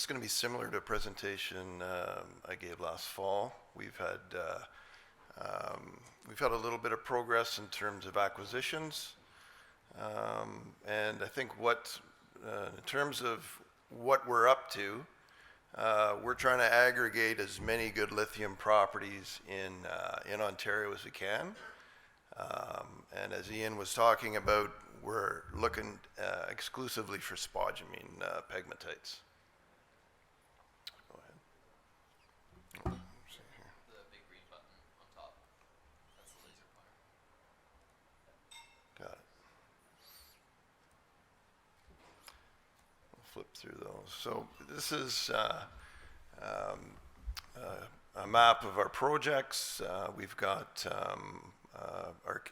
going to be similar to a presentation I gave last fall. We've had a little bit of progress in terms of acquisitions, and I think in terms of what we're up to, we're trying to aggregate as many good lithium properties in Ontario as we can. And as Ian was talking about, we're looking exclusively for spodumene pegmatites. Go ahead. Let's see here. The big green button on top, that's the laser pointer. Got it. We'll flip through those. So this is a map of our projects. We've got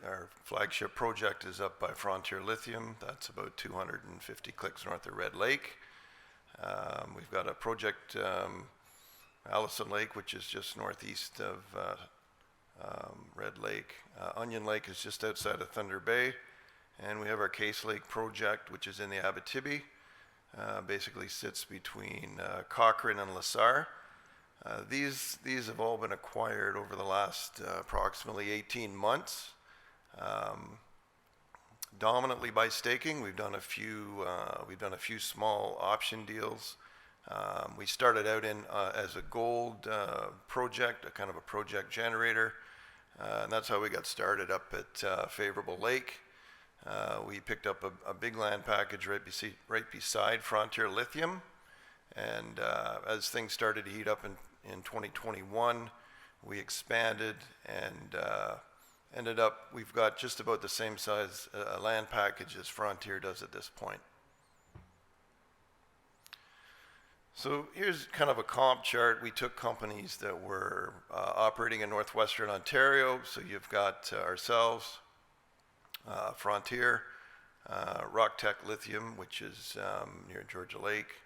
our flagship project is up by Frontier Lithium. That's about 250 clicks north of Red Lake. We've got a project, Allison Lake, which is just northeast of Red Lake. Onion Lake is just outside of Thunder Bay. And we have our Case Lake project, which is in the Abitibi. Basically sits between Cochrane and Lassar. These have all been acquired over the last approximately 18 months, dominantly by staking. We've done a few small option deals. We started out as a gold project, a kind of a project generator, and that's how we got started up at Favorable Lake. We picked up a big land package right beside Frontier Lithium, and as things started to heat up in 2021, we expanded and ended up, we've got just about the same size land package as Frontier does at this point. So here's kind of a comp chart. We took companies that were operating in northwestern Ontario. So you've got ourselves, Frontier, RockTech Lithium, which is near Georgia Lake.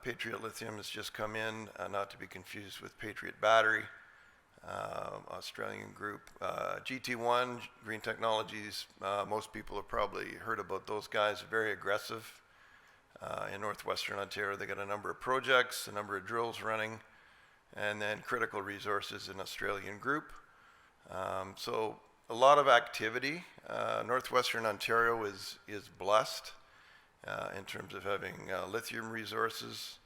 Patriot Lithium has just come in, not to be confused with Patriot Battery, Australian group. GT1, Green Technologies, most people have probably heard about those guys, very aggressive in northwestern Ontario. They got a number of projects, a number of drills running, and then Critical Resources, an Australian group. So a lot of activity. Northwestern Ontario is blessed in terms of having lithium resources.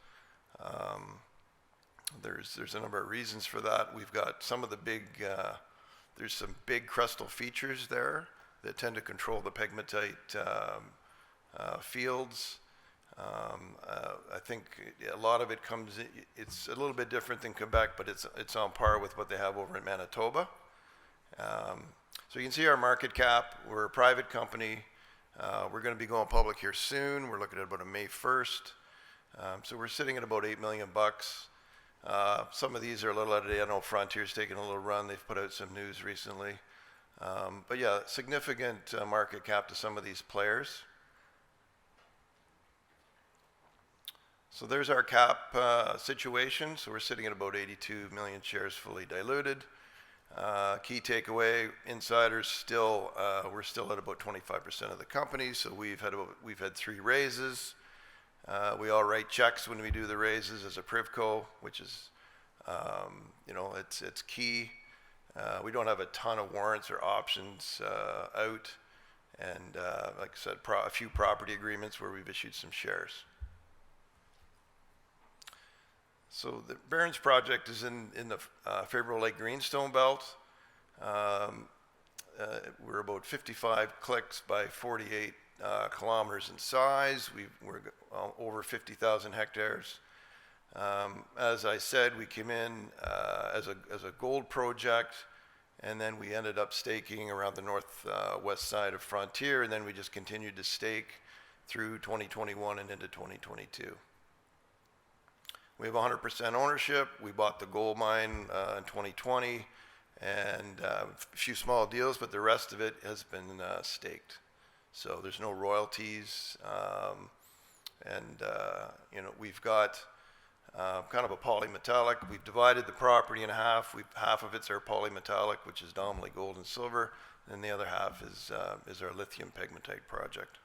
There's a number of reasons for that. We've got some of the there's some big crustal features there that tend to control the pegmatite fields. I think a lot of it it's a little bit different than Quebec, but it's on par with what they have over in Manitoba. So you can see our market cap. We're a private company. We're going to be going public here soon. We're looking at about May 1st. So we're sitting at about $8 million. Some of these are a little out of date. I know Frontier's taking a little run. They've put out some news recently. But yeah, significant market cap to some of these players. So there's our cap situation. So we're sitting at about 82 million shares fully diluted. Key takeaway: insiders we're still at about 25% of the company. So we've had 3 raises. We all write checks when we do the raises as a Privco, which is it's key. We don't have a ton of warrants or options out, and like I said, a few property agreements where we've issued some shares. So the Berens Project is in the Favorable Lake Greenstone Belt. We're about 55 clicks by 48 kilometers in size. We're over 50,000 hectares. As I said, we came in as a gold project, and then we ended up staking around the northwest side of Frontier, and then we just continued to stake through 2021 and into 2022. We have 100% ownership. We bought the gold mine in 2020, and a few small deals, but the rest of it has been staked. So there's no royalties, we've got kind of a polymetallic. We've divided the property in half. Half of it's our polymetallic, which is dominantly gold and silver, and the other half is our lithium pegmatite project.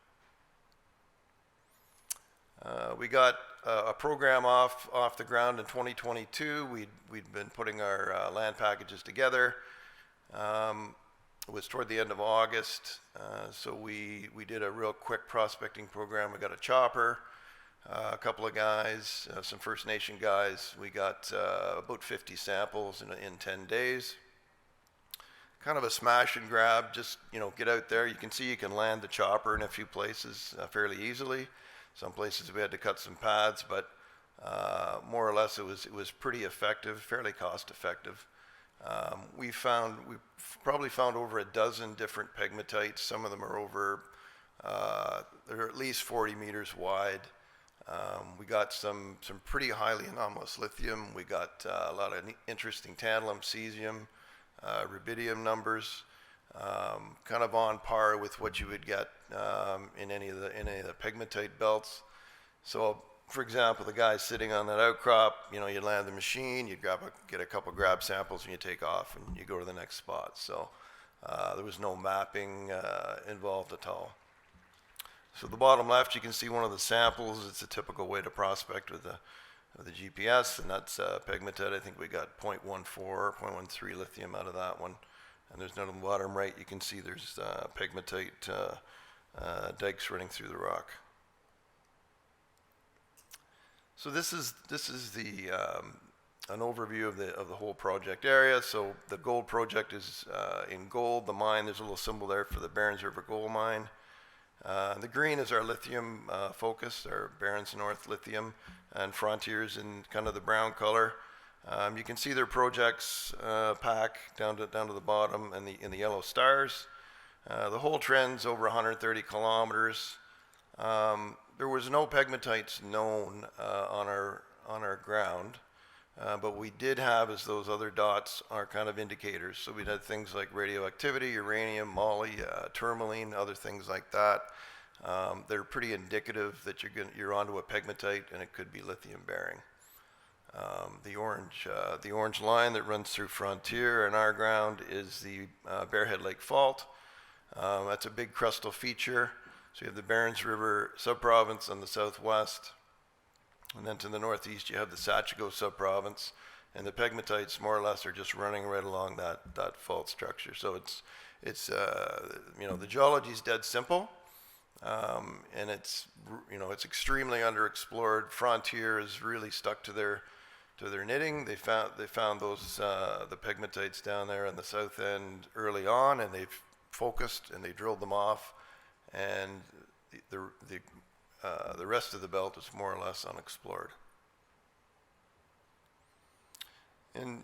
We got a program off the ground in 2022. We'd been putting our land packages together. It was toward the end of August, so we did a real quick prospecting program. We got a chopper, a couple of guys, some First Nation guys. We got about 50 samples in 10 days. Kind of a smash and grab, just get out there. You can see you can land the chopper in a few places fairly easily. Some places we had to cut some pads, but more or less it was pretty effective, fairly cost effective. We probably found over a dozen different pegmatites. Some of them are over, they're at least 40 meters wide. We got some pretty highly anomalous lithium. We got a lot of interesting tantalum, cesium, rubidium numbers, kind of on par with what you would get in any of the pegmatite belts. So, for example, the guy sitting on that outcrop, you land the machine, you get a couple grab samples, and you take off, and you go to the next spot. So there was no mapping involved at all. So the bottom left, you can see one of the samples. It's a typical way to prospect with the GPS, and that's pegmatite. I think we got 0.14, 0.13 lithium out of that one. And there's none on the bottom right. You can see there's pegmatite dikes running through the rock. So this is the an overview of the whole project area. So the gold project is in gold. The mine, there's a little symbol there for the Berens River Gold Mine. The green is our lithium focus, our Berens North lithium, and Frontiers in kind of the brown color. You can see their projects pack down to the bottom in the yellow stars. The whole trend's over 130 kilometers. There was no pegmatites known on our ground, but we did have, as those other dots are kind of indicators. So we had things like radioactivity, uranium, moly, tourmaline, other things like that. They're pretty indicative that you're onto a pegmatite, and it could be lithium bearing. The orange line that runs through Frontier and our ground is the Bearhead Lake Fault. That's a big crustal feature. So you have the Berens River subprovince on the southwest, and then to the northeast you have the Sachigo subprovince, and the pegmatites more or less are just running right along that fault structure. So it's the geology is dead simple, and it's extremely underexplored. Frontier is really stuck to their knitting. They found those the pegmatites down there on the south end early on, and they've focused and they drilled them off, and the rest of the belt is more or less unexplored. And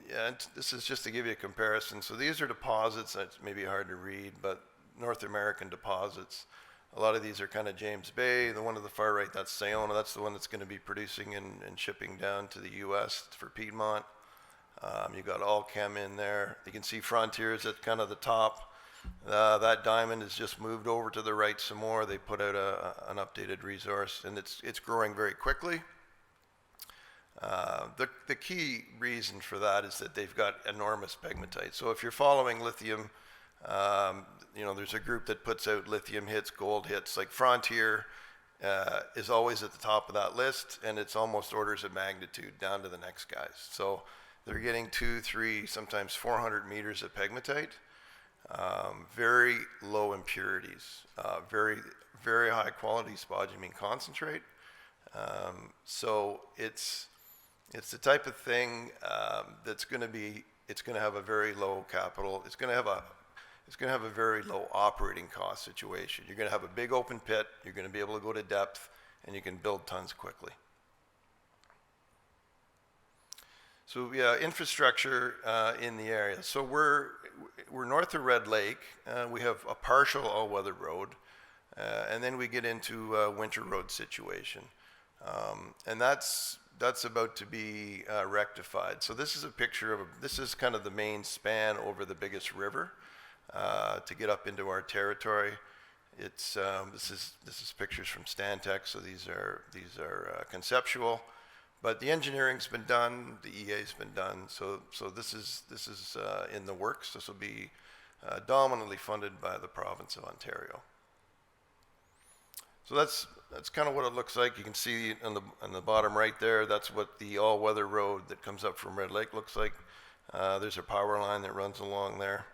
this is just to give you a comparison. So these are deposits. That's maybe hard to read, but North American deposits. A lot of these are kind of James Bay. The one to the far right, that's Sayona. That's the one that's going to be producing and shipping down to the U.S. for Piedmont. You've got Allchem in there. You can see Frontiers at kind of the top. That diamond has just moved over to the right some more. They put out an updated resource, and it's growing very quickly. The key reason for that is that they've got enormous pegmatite. So if you're following lithium, there's a group that puts out lithium hits, gold hits. Like Frontier is always at the top of that list, and it's almost orders of magnitude down to the next guys. So they're getting 200, 300, sometimes 400 meters of pegmatite. Very low impurities, very, very high quality spodumene concentrate. So it's the type of thing that's going to have a very low capital. It's going to have a very low operating cost situation. You're going to have a big open pit. You're going to be able to go to depth, and you can build tons quickly. So yeah, infrastructure in the area. So we're north of Red Lake. We have a partial all-weather road, and then we get into a winter road situation, and that's about to be rectified. So this is a picture of this is kind of the main span over the biggest river to get up into our territory. It's this is pictures from Stantec. So these are conceptual. But the engineering's been done, the EA's been done, so this is in the works. This will be dominantly funded by the province of Ontario. So that's that's kind of what it looks like. You can see on the bottom right there, that's what the all-weather road that comes up from Red Lake looks like. There's a power line that runs along there.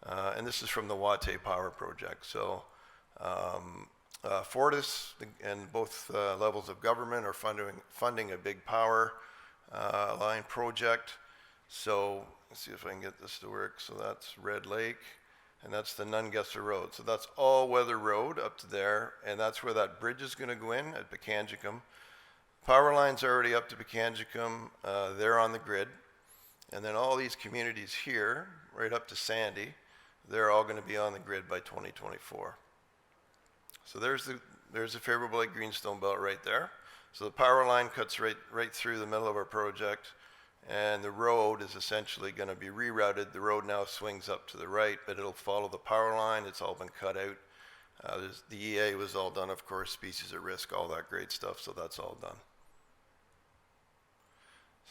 And this is from the Wate Power Project. So Fortis and both levels of government are funding a big power line project. So let's see if I can get this to work. So that's Red Lake, and that's the Nungesser Road. So that's all-weather road up to there, and that's where that bridge is going to go in at Pekanjicum. Power line's already up to Pekanjicum. They're on the grid. And then all these communities here, right up to Sandy, they're all going to be on the grid by 2024. So there's the favorable Lake Greenstone belt right there. So the power line cuts right through the middle of our project, and the road is essentially going to be rerouted. The road now swings up to the right, but it'll follow the power line. It's all been cut out. The EA was all done, of course, species at risk, all that great stuff. So that's all done.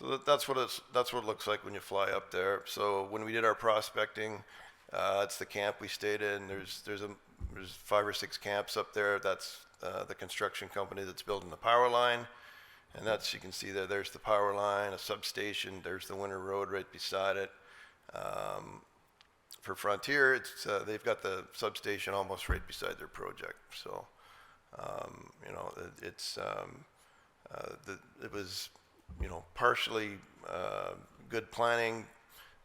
So that's what it looks like when you fly up there. So when we did our prospecting, it's the camp we stayed in. There's 5 or 6 camps up there. That's the construction company that's building the power line, and that's, you can see there's the power line, a substation. There's the winter road right beside it. For Frontier, they've got the substation almost right beside their project. So you know, it was, you know, partially good planning.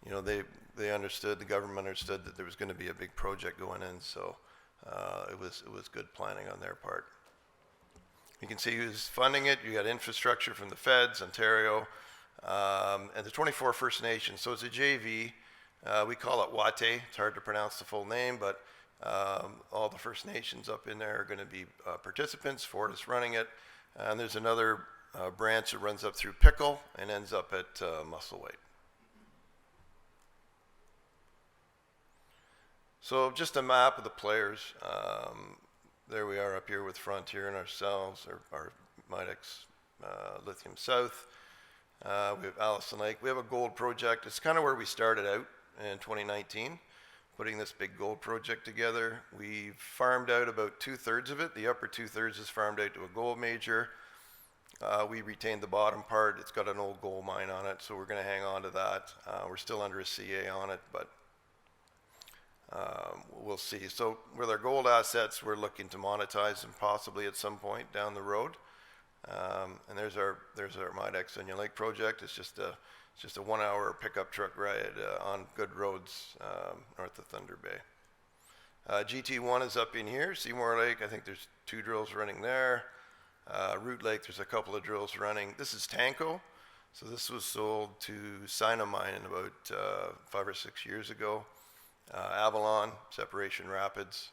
You know, they understood, the government understood that there was going to be a big project going in, so it was good planning on their part. You can see who's funding it. You got infrastructure from the feds, Ontario, and the 24 First Nations. So it's a JV. We call it Wate. It's hard to pronounce the full name, but all the First Nations up in there are going to be participants. Fortis running it, and there's another branch that runs up through Pickle and ends up at Musselwhite. So just a map of the players. There we are up here with Frontier and ourselves, our Midex Lithium South. We have Allison Lake. We have a gold project. It's kind of where we started out in 2019, putting this big gold project together. We've farmed out about 2/3 of it. The upper 2/3 is farmed out to a gold major. We retained the bottom part. It's got an old gold mine on it, so we're going to hang on to that. We're still under a CA on it, but we'll see. So with our gold assets, we're looking to monetize them possibly at some point down the road. And there's our Midex Onion Lake project. It's just a 1-hour pickup truck ride on good roads north of Thunder Bay. GT1 is up in here. Seymour Lake, I think there's 2 drills running there. Root Lake, there's a couple of drills running. This is Tanco. So this was sold to Sinomine about 5 or 6 years ago. Avalon, Separation Rapids,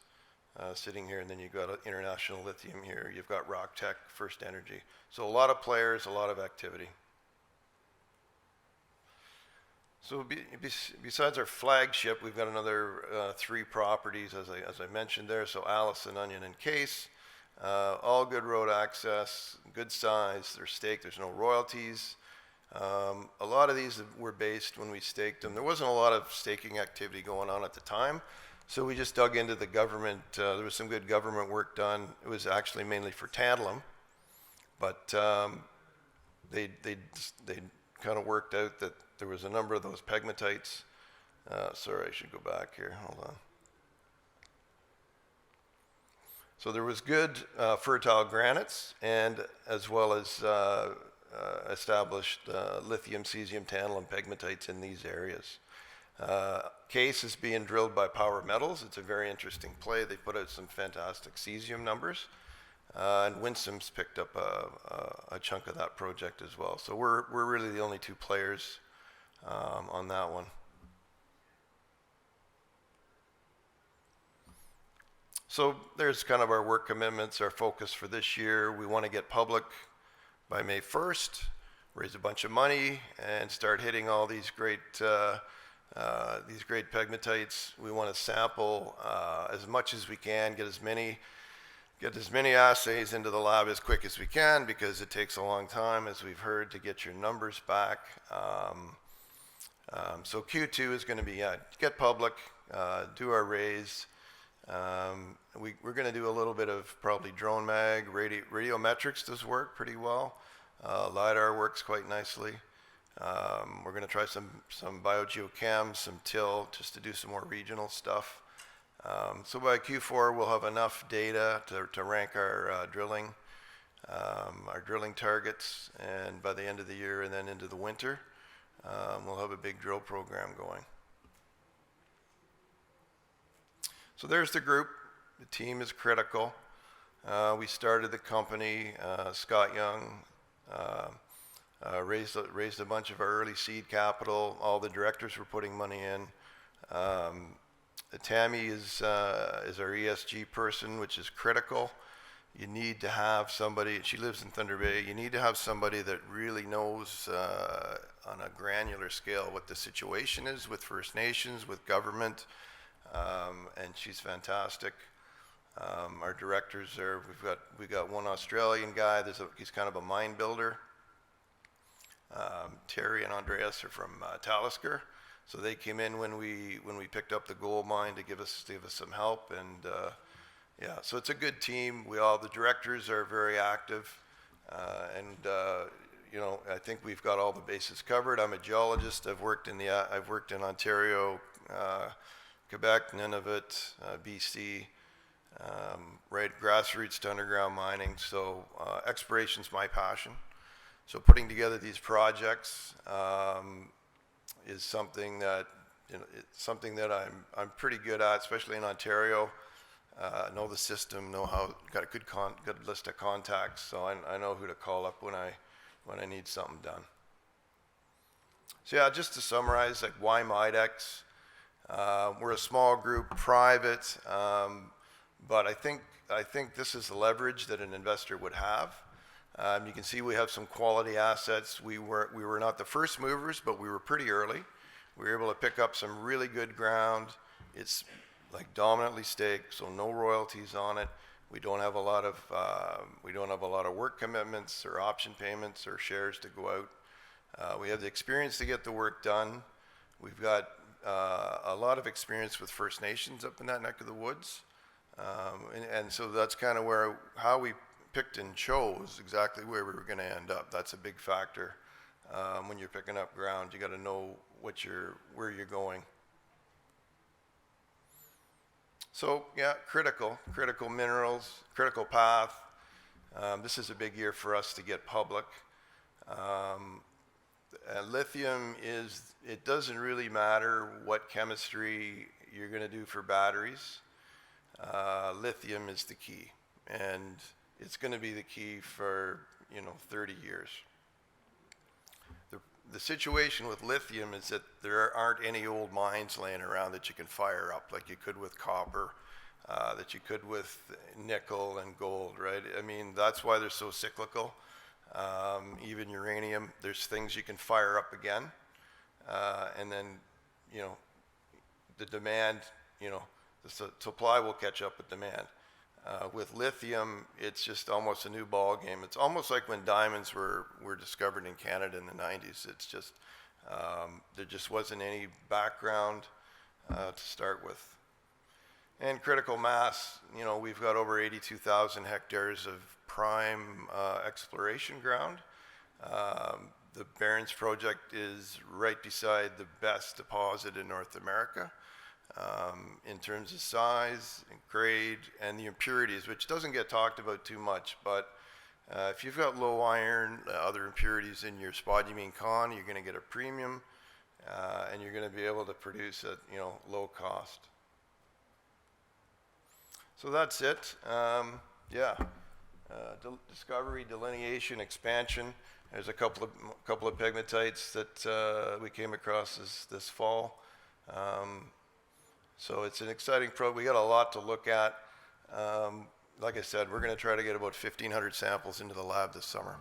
sitting here, and then you've got International Lithium here. You've got Rock Tech, First Energy. So a lot of players, a lot of activity. So besides our flagship, we've got another 3 properties, as I mentioned there. So Allison, Onion, and Case. All good road access, good size, they're staked, there's no royalties. A lot of these were based when we staked them. There wasn't a lot of staking activity going on at the time, so we just dug into the government. There was some good government work done. It was actually mainly for tantalum, but they kind of worked out that there was a number of those pegmatites. Sorry, I should go back here, hold on. So there was good fertile granites, and as well as established lithium, cesium, tantalum pegmatites in these areas. Case is being drilled by Power Metals. It's a very interesting play. They put out some fantastic cesium numbers, and Winsome's picked up a chunk of that project as well. So we're really the only 2 players on that one. So there's kind of our work commitments, our focus for this year. We want to get public by May 1st, raise a bunch of money, and start hitting all these great pegmatites. We want to sample as much as we can, get as many assays into the lab as quick as we can, because it takes a long time, as we've heard, to get your numbers back. So Q2 is going to be get public, do our raise. We're going to do a little bit of probably drone mag, radiometrics does work pretty well. LiDAR works quite nicely. We're going to try some biogeochem, some till, just to do some more regional stuff. So by Q4, we'll have enough data to rank our drilling targets, and by the end of the year and then into the winter, we'll have a big drill program going. So there's the group. The team is critical. We started the company, Scott Young raised a bunch of our early seed capital. All the directors were putting money in. Tammy is our ESG person, which is critical. You need to have somebody, she lives in Thunder Bay, you need to have somebody that really knows on a granular scale what the situation is with First Nations, with government, and she's fantastic. Our directors are, we got one Australian guy, he's kind of a mine builder. Terry and Andreas are from Talisker, so they came in when we picked up the gold mine to give us some help, and yeah, so it's a good team. The directors are very active, and you know, I think we've got all the bases covered. I'm a geologist. I've worked in Ontario, Quebec, Nunavut, BC, right grassroots to underground mining. So exploration's my passion. So putting together these projects is something that I'm pretty good at, especially in Ontario. Know the system, know how, got a good list of contacts, so I know who to call up when I need something done. So yeah, just to summarize, like, why Midex? We're a small group, private, but I think this is the leverage that an investor would have. You can see we have some quality assets. We were not the first movers, but we were pretty early. We were able to pick up some really good ground. It's like dominantly staked, so no royalties on it. We don't have a lot of work commitments or option payments or shares to go out. We have the experience to get the work done. We've got a lot of experience with First Nations up in that neck of the woods, and so that's kind of how we picked and chose exactly where we were going to end up. That's a big factor. When you're picking up ground, you got to know where you're going. So yeah, critical minerals, critical path. This is a big year for us to get public. Lithium it doesn't really matter what chemistry you're going to do for batteries. Lithium is the key, and it's going to be the key for 30 years. The situation with lithium is that there aren't any old mines laying around that you can fire up like you could with copper, that you could with nickel and gold, right? I mean, that's why they're so cyclical. Even uranium, there's things you can fire up again, and then the demand, the supply will catch up with demand. With lithium, it's just almost a new ball game. It's almost like when diamonds were discovered in Canada in the 90s. It's just there just wasn't any background to start with. And critical mass, we've got over 82,000 hectares of prime exploration ground. The Berens Project is right beside the best deposit in North America. In terms of size and grade and the impurities, which doesn't get talked about too much, but if you've got low iron, other impurities in your spodumene con, you're going to get a premium, and you're going to be able to produce at low cost. So that's it. Discovery, delineation, expansion. There's a couple of pegmatites that we came across this fall. So it's an exciting program. We got a lot to look at. Like I said, we're going to try to get about 1,500 samples into the lab this summer.